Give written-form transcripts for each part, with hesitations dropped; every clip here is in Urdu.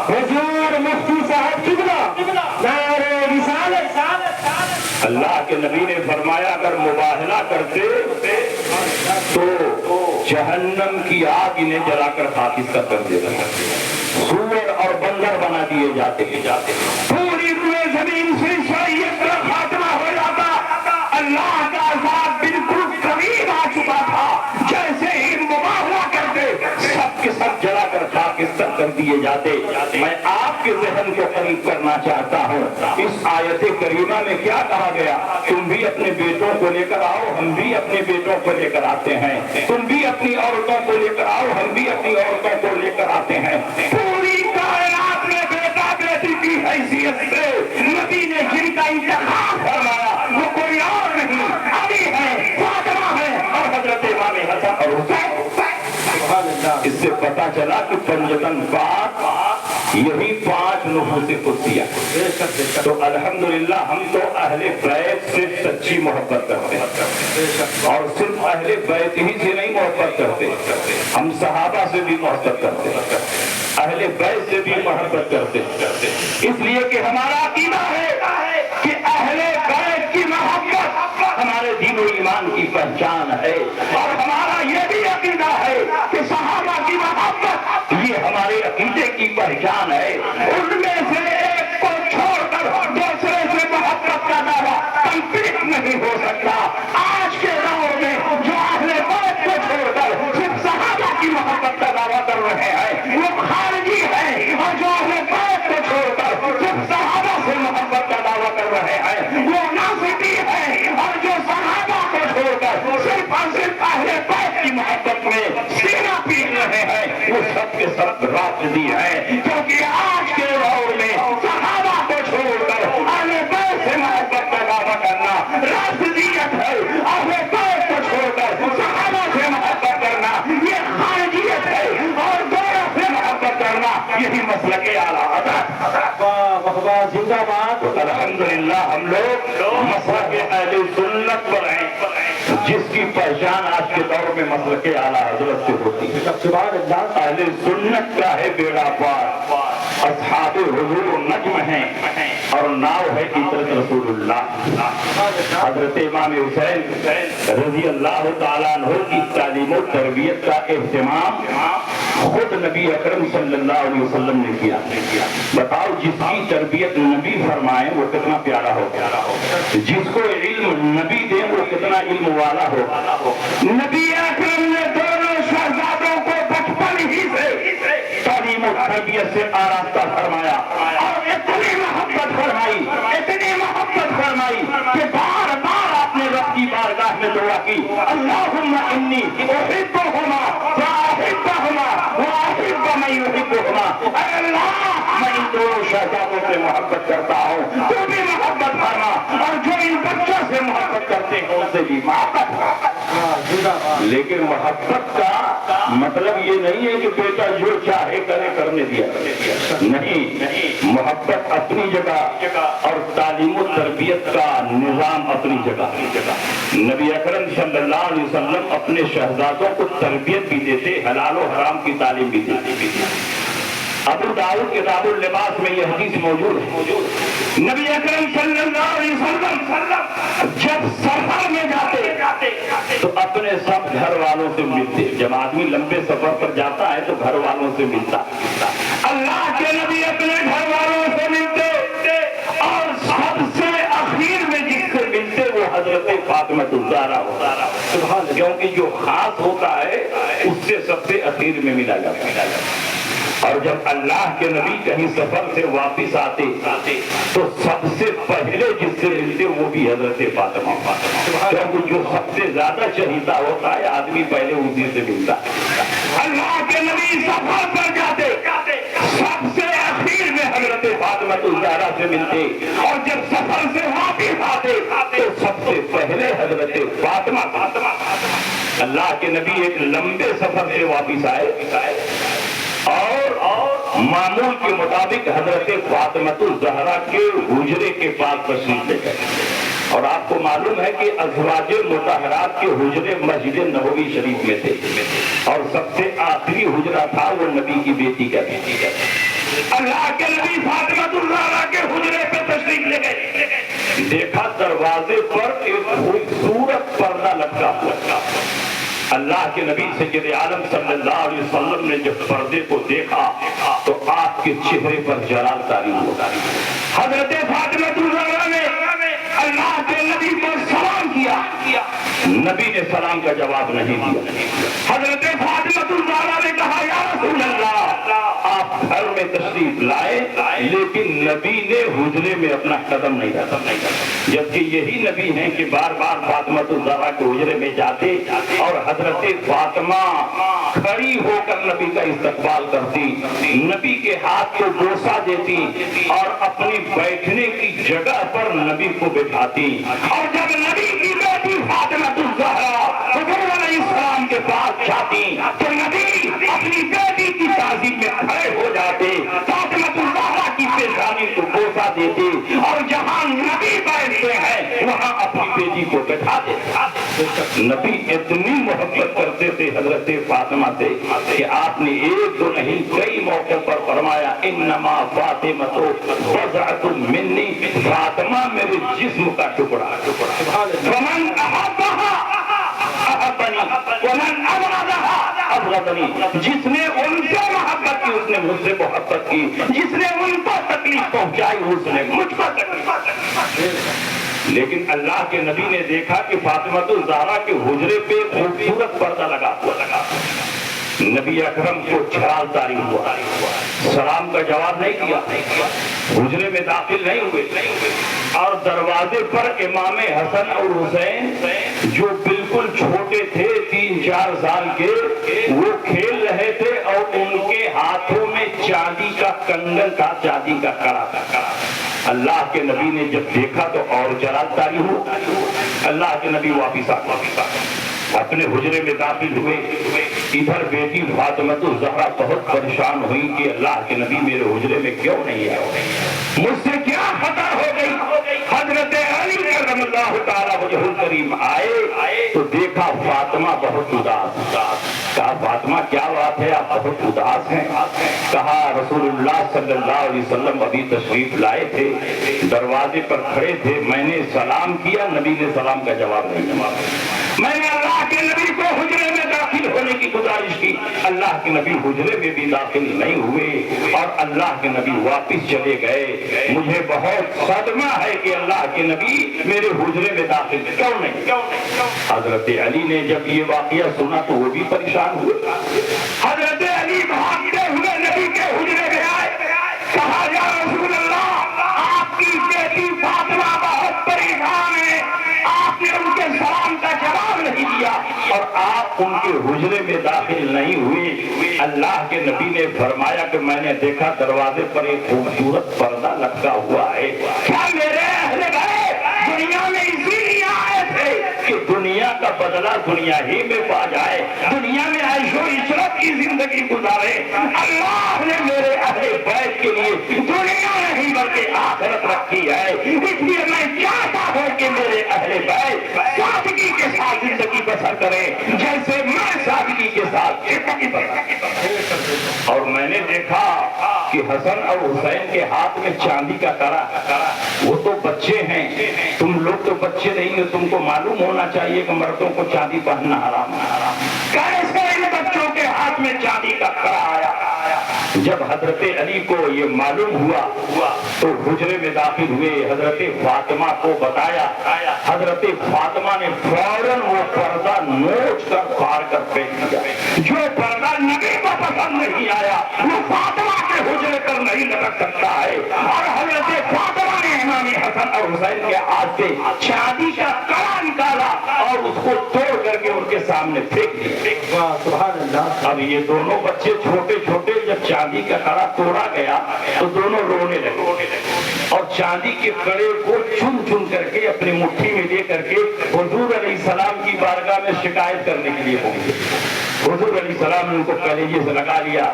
حضور مفتی صاحب قبلہ نعرہ رسالت۔ اللہ کے نبی نے فرمایا اگر مباہلہ کرتے تو جہنم کی آگ انہیں جلا کر خاکستر کر دیتا ہے، سور اور بندر بنا دیے جاتے پوری روئے زمین سے شریعت کا خاتمہ ہو جاتا، اللہ کا عذاب بالکل قریب آ چکا تھا، جیسے ہی مباہلہ کرتے سب کے سب جلا کر خاکستر کر دیے جاتے۔ میں آپ کے ذہن کو قریب کرنا چاہتا ہوں، اس آیت کریمہ میں کیا کہا گیا؟ تم بھی اپنے بیٹوں کو لے کر آؤ، ہم بھی اپنے بیٹوں کو لے کر آتے ہیں، تم بھی اپنی عورتوں کو لے کر آؤ، ہم بھی اپنی عورتوں کو لے کر آتے ہیں۔ پوری کائنات میں بیٹا بیٹی کی حیثیت سے نبی نے جن کا انتخاب فرمایا وہ کوئی اور نہیں، علی ہے، فاطمہ ہے اور حضرت امام حسن اور حسین۔ اس سے پتا چلا کہ پنجتن پاک یہی 5 نفوس قدسیہ۔ تو الحمدللہ ہم تو اہل بیت سے سچی محبت کرتے ہیں، اور صرف اہل بیت ہی سے نہیں محبت کرتے، ہم صحابہ سے بھی محبت کرتے ہیں، اہل بیت سے بھی محبت کرتے ہیں، اس لیے کہ ہمارا عقیدہ ہے کہ اہل بیت کی محبت ہمارے دین و ایمان کی پہچان ہے، اور ہمارا یہ بھی عقیدہ ہے کہ صحابہ کی محبت یہ ہمارے عقیدے کی پہچان ہے۔ ان میں سے ایک کو چھوڑ کر دوسرے سے محبت کا دعویٰ کمپلیٹ نہیں ہو سکتا۔ آج کے دور میں جو اہل بیت کو چھوڑ کر صرف صحابہ کی محبت کا دعویٰ کر رہے ہیں وہ خارجی ہیں، اور جو اہل بیت کو چھوڑ کر صرف صحابہ سے محبت کا دعویٰ کر رہے ہیں وہ ناصبی ہیں، اور جو صحابہ کو چھوڑ کر صرف اور صرف اہل بیت کی محبت میں سینہ پیٹ رہے ہیں وہ سب کے سب رافضی ہیں، کیونکہ آج کے دور میں صحابہ کو چھوڑ کر اہل بیت سے محبت کا دعویٰ کرنا رافضیت ہے، اہل بیت کو چھوڑ کر صحابہ سے محبت کرنا یہ خارجیت ہے، اور دونوں سے محبت کرنا یہی مسلک اعلیٰ حضرت۔ زندہ باد۔ الحمدللہ ہم لوگ مسلک اہل سنت پر ہیں، جس کی پہچان آج کے دور میں مسلک اعلیٰ حضرت سے ہوتی ہے۔ سبحان اللہ۔ اہل سنت کا ہے بیڑا پار، اصحاب حضور نجم ہیں اور ناؤ ہے عطرت رسول اللہ۔ حضرت امام حسین رضی اللہ تعالیٰ عنہ کی تعلیم و تربیت کا اہتمام خود نبی اکرم صلی اللہ علیہ وسلم نے کیا۔ بتاؤ جس کی تربیت نبی فرمائے وہ کتنا پیارا ہو، جس کو علم نبی دے وہ کتنا علم والا ہو۔ نبی اکرم نے دونوں شہزادوں کو بچپن ہی سے تعلیم و تربیت سے آراستہ فرمایا، اور اتنی محبت فرمائی کہ بار بار آپ نے رب کی بارگاہ میں دعا کی، اللہم انی احبہما واحبہما واحب من یحبہما، اے اللہ میں ان دونوں شہزادوں سے محبت کرتا ہوں، تو بھی محبت فرما، اور جو ان بچوں سے محبت کرتے ہیں ان سے بھی محبت فرما۔ لیکن محبت کا مطلب یہ نہیں ہے کہ بیٹا جو چاہے کرے کرنے دیا، نہیں، محبت اپنی جگہ اور تعلیم و تربیت کا نظام اپنی جگہ۔ نبی اکرم صلی اللہ علیہ وسلم اپنے شہزادوں کو تربیت بھی دیتے، حلال و حرام کی تعلیم بھی دیتے۔ ابو داؤد کتاب اللباس میں یہ حدیث موجود ہے، نبی اکرم صلی اللہ علیہ وسلم جب سفر میں جاتے تو اپنے سب گھر والوں سے ملتے۔ جب آدمی لمبے سفر پر جاتا ہے تو گھر والوں سے ملتا، اللہ کے نبی اپنے گھر والوں سے ملتے، اور سب سے اخیر میں جس سے ملتے وہ حضرت فاطمہ الزہرا ہوتا، کیونکہ جو خاص ہوتا ہے اس سے سب سے اخیر میں ملا جاتا۔ اور جب اللہ کے نبی کہیں سفر سے واپس آتے تو سب سے پہلے جس سے ملتے وہ بھی حضرت فاطمہ، کیونکہ جو سب سے زیادہ چہیتا ہوتا ہے آدمی پہلے اسی سے ملتا ہے۔ اللہ کے نبی سفر پر جاتے سب سے اخیر میں حضرت فاطمہ الزہرا سے ملتے، اور جب سفر سے واپس آتے تو سب سے پہلے حضرت فاطمہ۔ اللہ کے نبی ایک لمبے سفر سے واپس آئے اور معمول کے مطابق حضرت فاطمہ الزہرا کے حجرے کے پاس تشریف لے گئے، اور آپ کو معلوم ہے کہ ازواج مطہرات کے حجرے مسجد نبوی شریف میں تھے، اور سب سے آخری حجرہ تھا وہ نبی کی بیٹی کا۔ اللہ اللہ کے نبی فاطمہ الزہرا کے حجرے پہ تشریف لے گئے. دیکھا دروازے پر ایک خوبصورت پردہ لٹکا ہوا. اللہ کے نبی سید عالم صلی اللہ علیہ وسلم نے جب پردے کو دیکھا تو آپ کے چہرے پر جلال طاری ہوا. حضرت فاطمہ الزہرا نے اللہ کے نبی کو سلام کیا. نبی نے سلام کا جواب نہیں دیا. حضرت فاطمہ الزہرا نے کہا یا رسول اللہ آپ گھر میں تشریف لائے لیکن نبی نے حجرے میں اپنا قدم نہیں رکھا. جبکہ یہی نبی ہیں کہ بار بار فاطمہ الزہرا کے حجرے میں جاتے اور حضرت فاطمہ کھڑی ہو کر نبی کا استقبال کرتی, نبی کے ہاتھ کو بوسہ دیتی اور اپنی بیٹھنے کی جگہ پر نبی کو بٹھاتی. اور جب نبی کی بیٹی فاطمہ الزہرا حضور علیہ السلام کے پاس جاتی تو نبی اپنی بیٹی کی تعظیم میں کھڑے ہو جاتے, فاطمہ الزہرا کی پیشانی کو بوسہ دیتے اور جہاں نبی بیٹھتے ہیں وہاں اپنی بیٹی کو بٹھا دیتے. نبی اتنی محبت کرتے تھے حضرت فاطمہ سے کہ آپ نے ایک دو نہیں کئی موقع پر فرمایا انما فاطمہ بضعۃ منی, فاطمہ میرے جسم کا ٹکڑا. ومن احبها احبنی ومن ابغضها ابغضنی, جس نے ان سے محبت کی اس نے مجھ سے محبت کی, جس نے ان کو تکلیف پہنچائی اس نے مجھ کو تکلیف پہنچائی. لیکن اللہ کے نبی نے دیکھا کہ فاطمہ الزہرا کے حجرے پہ خوبصورت پردہ لگا ہوا. نبی اکرم کو جلال طاری ہوا, سلام کا جواب نہیں دیا, حجرے میں داخل نہیں ہوئے اور دروازے پر امام حسن اور حسین جو بالکل چھوٹے تھے 3-4 سال کے, وہ کھیل رہے تھے اور ان کے ہاتھوں میں چاندی کا کنگن تھا, چاندی کا کڑا تھا. اللہ کے نبی نے جب دیکھا تو اور جلال طاری ہوا. اللہ کے نبی واپس اپنے حجرے میں داخل ہوئے. ادھر بیٹی فاطمہ الزہرا بہت پریشان ہوئی کہ اللہ کے نبی میرے حجرے میں کیوں نہیں آئے, مجھ سے کیا خطا ہو گئی. حضرت علی کرم اللہ تعالی وجہ الکریم آئے تو دیکھا فاطمہ بہت اداس. کہا فاطمہ کیا بات ہے, آپ بہت اداس ہیں. کہا رسول اللہ صلی اللہ علیہ وسلم ابھی تشریف لائے تھے, دروازے پر کھڑے تھے, میں نے سلام کیا, نبی نے سلام کا جواب نہیں دیا. میں نے اللہ کے نبی کو حجرے میں داخل ہونے کی گزارش کی, اللہ کے نبی حجرے میں بھی داخل نہیں ہوئے اور اللہ کے نبی واپس چلے گئے. مجھے بہت صدمہ ہے کہ اللہ کے نبی میرے حجرے میں داخل کیوں نہیں. حضرت علی نے جب یہ واقعہ سنا تو وہ بھی پریشان ہوئے. حضرت علی بھاگتے ہوئے نبی کے حجرے میں آئے, کہا یا رسول اللہ آپ کی بیٹی فاطمہ بہت پریشان ہے, آپ نے ان کے سلام کا جواب نہیں دیا اور آپ ان کے حجرے میں داخل نہیں ہوئے. اللہ کے نبی نے فرمایا کہ میں نے دیکھا دروازے پر ایک خوبصورت پردہ لٹکا ہوا ہے. کیا میرے اہل بیت دنیا میں اسی لیے آئے تھے کہ دنیا کا بدلہ دنیا ہی میں پا جائے, دنیا میں عیش و عشرت کی زندگی گزارے. اللہ نے میرے اہل بیت کے لیے دنیا نہیں بلکہ آخرت رکھی ہے, اس لیے میں چاہتا ہوں کہ میرے اہل بیت سادگی کے ساتھ زندگی بسر کریں جیسے میں سادگی کے ساتھ زندگی بسر کروں. اور میں نے دیکھا کہ حسن اور حسین کے ہاتھ میں چاندی کا کڑا, وہ تو بچے ہیں, تم لوگ تو بچے نہیں ہو, تم کو معلوم ہونا چاہیے کہ مردوں کو چاندی پہننا حرام ہے. کیسے ان بچوں کے ہاتھ میں چاندی کا کڑا آیا؟ جب حضرت علی کو یہ معلوم ہوا تو حجرے میں داخل ہوئے, حضرت فاطمہ کو بتایا. حضرت فاطمہ نے فوراً وہ پردہ نوچ کر پار کر پھینک دیا. جو پردہ نبی کو پسند نہیں آیا وہ فاطمہ کے حجرے پر نہیں لٹک سکتا ہے. اور حضرت فاطمہ نے امام حسن اور حسین کے ہاتھ سے چاندی کا کڑا نکالا اور اس کو توڑ کر کے ان کے سامنے پھینک دیا. سبحان اللہ. اب یہ دونوں بچے چھوٹے چھوٹے, جب چاندی کا کڑا توڑا گیا تو دونوں رونے لگے اور چاندی کے کڑے کو چن چن کر کے اپنی مٹھی میں لے کر کے حضور علیہ السلام کی بارگاہ میں شکایت کرنے کے لیے پہنچے. حضور علیہ السلام نے ان کو کلیجے سے لگا لیا.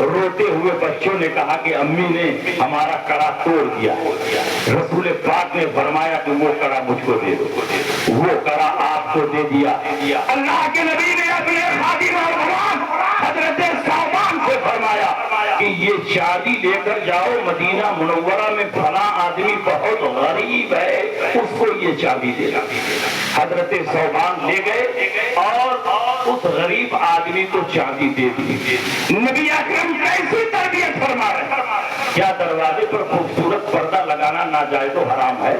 روتے ہوئے بچوں نے کہا کہ امی نے ہمارا کڑا توڑ دیا. رسول پاک نے فرمایا کہ وہ کڑا مجھ کو دے دو. وہ کڑا آپ کو دے دیا. اللہ کے نبی نے اپنے خادم اور غلام حضرت صوبان سے فرمایا کہ کہ یہ چابی لے کر جاؤ مدینہ منورہ میں فلاں آدمی بہت غریب ہے، اس کو یہ چابی دے گا۔ حضرت ثوبان لے گئے اور اس غریب آدمی کو چابی دے دی۔ نبی اکرم کیسی تربیت فرما رہے ہیں؟ کیا دروازے پر خوبصورت پردہ لگانا ناجائز و حرام ہے؟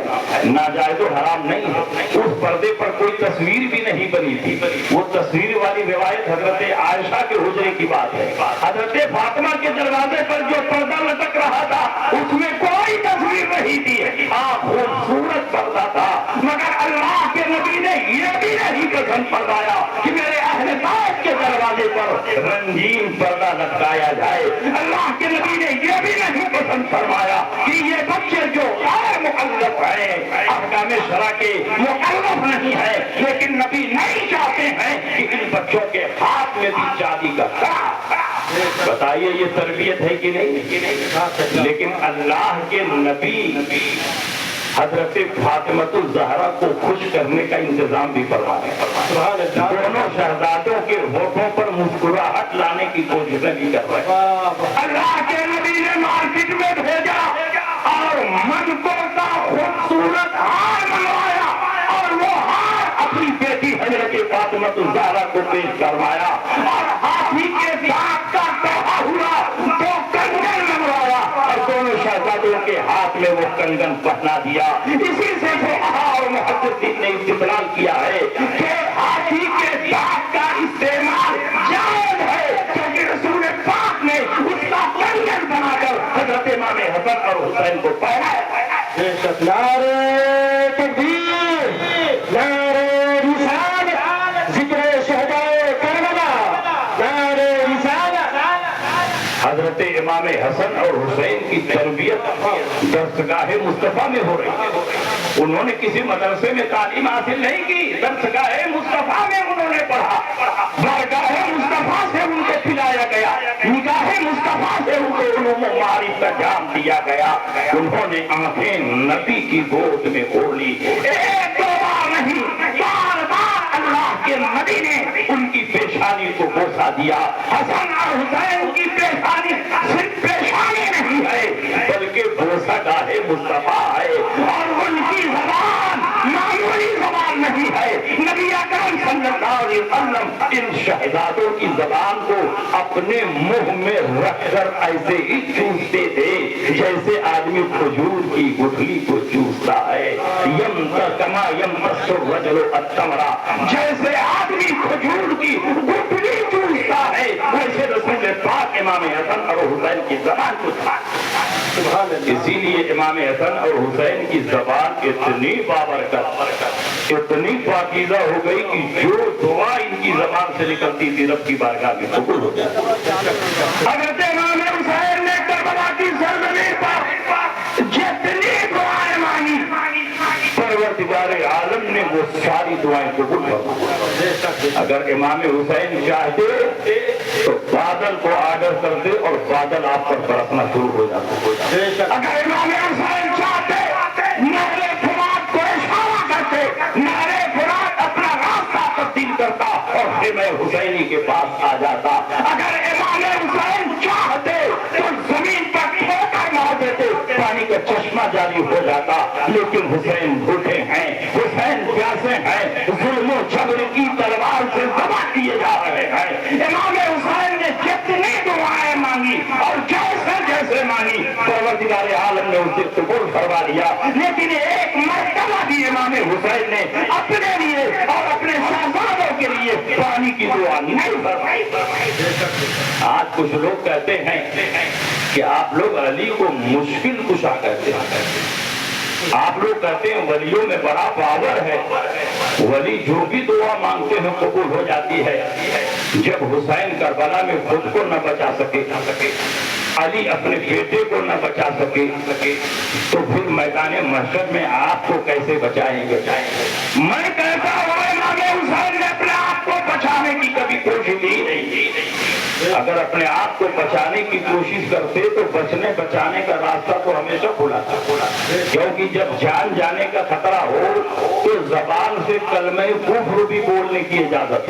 ناجائز و حرام نہیں ہے۔ اس پردے پر کوئی تصویر بھی نہیں بنی تھی، وہ تصویر والی روایت حضرت عائشہ کے حجرے کی بات ہے۔ حضرت فاطمہ کے دروازے پر جو پردہ لٹک رہا تھا اس میں کوئی تصویر نہیں تھی، ہاں خوبصورت پردہ تھا، مگر اللہ کے نبی نے یہ بھی نہیں پسند فرمایا کہ میرے اہل بیت کے دروازے پر رنگین پردہ لٹکایا جائے۔ اللہ کے نبی نے یہ بھی نہیں پسند فرمایا کہ یہ بچے جو غیر مکلف ہیں، احکام شرع کے مکلف نہیں ہے، لیکن نبی نہیں چاہتے ہیں کہ ان بچوں کے ہاتھ میں بھی چابی کا کڑا۔ بتائیے یہ تربیت ہے کہ نہیں؟ لیکن اللہ کے نبی حضرت فاطمۃ الزہرا کو خوش کرنے کا انتظام بھی فرماتے ہیں۔ دونوں شہزادوں کے ہونٹوں پر مسکراہٹ لانے کی کوششیں بھی کر رہے ہیں۔ اللہ کے نبی نے مارکیٹ میں بھیجا اور من کو خوبصورت ہار منوایا اور وہ ہار اپنی بیٹی حضرت فاطمۃ الزہرا کو پیش کروایا اور ہاتھی کے دانت کا توحا ہوا تو کنگن منوایا اور دونوں شہزادوں کے ہاتھ میں وہ کنگن پہنا دیا۔ اسی سے فقہا اور محدثین نے استدلال کیا ہے کہ ہاتھی کے دانت کا استعمال جائز ہے، کیونکہ رسول پاک نے اس کا کنگن بنا کر حضرت امام حسن اور حسین کو پہنایا۔ نعرہ تکبیر، نعرہ رسالت، ذکر شہدائے کربلا، نعرہ رسالت۔ حضرت امام حسن اور حسین کی تربیت درسگاہ مصطفیٰ میں ہو رہی ہے۔ انہوں نے کسی مدرسے میں تعلیم حاصل نہیں کی، درسگاہ مصطفیٰ میں انہوں نے پڑھا، بارگاہ مصطفیٰ سے ان کو پلایا گیا، نگاہ مصطفیٰ سے ان کو علوم و معارف کا جام دیا گیا۔ انہوں نے آنکھیں نبی کی گود میں اوڑھ لی، ایک دو بار نہیں، بار بار اللہ کے نبی نے ان کی پیشانی کو بوسہ دیا۔ حسن اور حسین کی پیشانی صرف پیشانی نہیں ہے بلکہ بوسہ گاہ مصطفیٰ ہے، اور ان کی زبان معمولی زبان نہیں ہے۔ نبی اکرم صلی اللہ علیہ وسلم ان شہزادوں کی زبان کو اپنے منہ میں رکھ کر ایسے ہی چوستے تھے جیسے آدمی کھجور کی گٹھلی کو چوستا ہے۔ کما یمتص الرجل التمر، جیسے آدمی کھجور کی گٹھلی چوستا ہے ویسے رسول پاک امام حسن اور حسین کی زبان کو اسی لیے امام حسن اور حسین کی زبان اتنی بابرکت، اتنی پاکیزہ ہو گئی کہ جو دعا ان کی زبان سے نکلتی تھی رب کی بارگاہ میں قبول ہو جاتی۔ حضرت امام حسین نے کربلا کی سرزمین پر جتنی دعائیں مانگی پروردگار عالم نے وہ ساری دعائیں قبول فرمائی۔ اگر امام حسین چاہتے تو بادل کو آرڈر کرتے اور بادل آپ پر برسنا شروع ہو جاتا۔ اگر امام حسین چاہتے نہر فرات کو اشارہ کرتے، نہر فرات اپنا راستہ تبدیل کرتا اور خیمہ حسینی کے پاس آ جاتا۔ اگر امام حسین چاہتے تو زمین پر ٹھوکر مار دیتے، پانی کا چشمہ جاری ہو جاتا۔ لیکن حسین بھوکے ہیں، حسین پیاسے ہیں، ظلم و جبر کی تلوار سے ذبح کیے جا رہے ہیں۔ امام حسین نے جتنی دعائیں مانگی اور جیسے جیسے مانگی پروردگار عالم نے اسے قبول فرما لیا۔ لیکن ایک مرتبہ بھی امام حسین نے اپنے لیے اور اپنے شہزادوں کے لیے پانی کی دعا نہیں فرمائی۔ آج کچھ لوگ کہتے ہیں کہ آپ لوگ علی کو مشکل کشا کہتے ہیں، آپ لوگ کہتے ہیں ولیوں میں بڑا پاور ہے، ولی جو بھی دعا مانگتے ہیں قبول ہو جاتی ہے۔ جب حسین کربلا میں خود کو نہ بچا سکے، علی اپنے بیٹے کو نہ بچا سکے، تو پھر میدان محشر میں آپ کو کیسے بچائیں گے؟ میں کہتا ہوں امام حسین نے اپنے آپ کو بچانے کی کبھی کوشش ہی نہیں کی۔ اگر اپنے آپ کو بچانے کی کوشش کرتے تو بچنے بچانے کا راستہ تو ہمیشہ کھلا تھا، کیونکہ جب جان جانے کا خطرہ ہو تو زبان سے کلمہ کفر بھی بولنے کی اجازت۔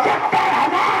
70,000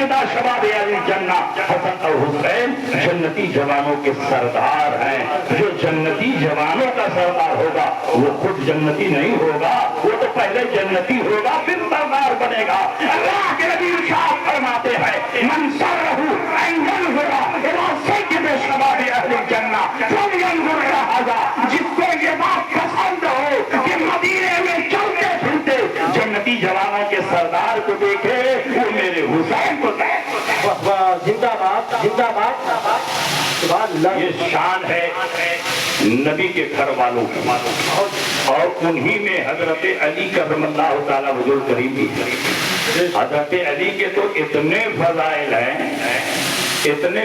سیدہ شباب اہل جنہ حسن اور حسین جنتی جوانوں کے سردار ہیں. جو جنتی جوانوں کا سردار ہوگا وہ خود جنتی نہیں ہوگا, وہ تو پہلے جنتی ہوگا پھر سردار بنے گا. اللہ کے نبی ارشاد فرماتے ہیں من سرہ ان ينظر الى سید شباب اہل جنہ فلینظر الى ھذا, جس کو یہ بات پسند ہو کہ مدینے میں چلتے پھرتے جنتی جوانوں کے سردار کو دیکھے وہ میرے حسین کو دیکھے. زندہ باد زندہ باد سبحان اللہ. یہ شان ہے نبی کے گھر والوں کی, اور انہی میں حضرت علی کرم اللہ تعالی وجہ کریم بھی. حضرت علی کے تو اتنے فضائل ہیں, اتنے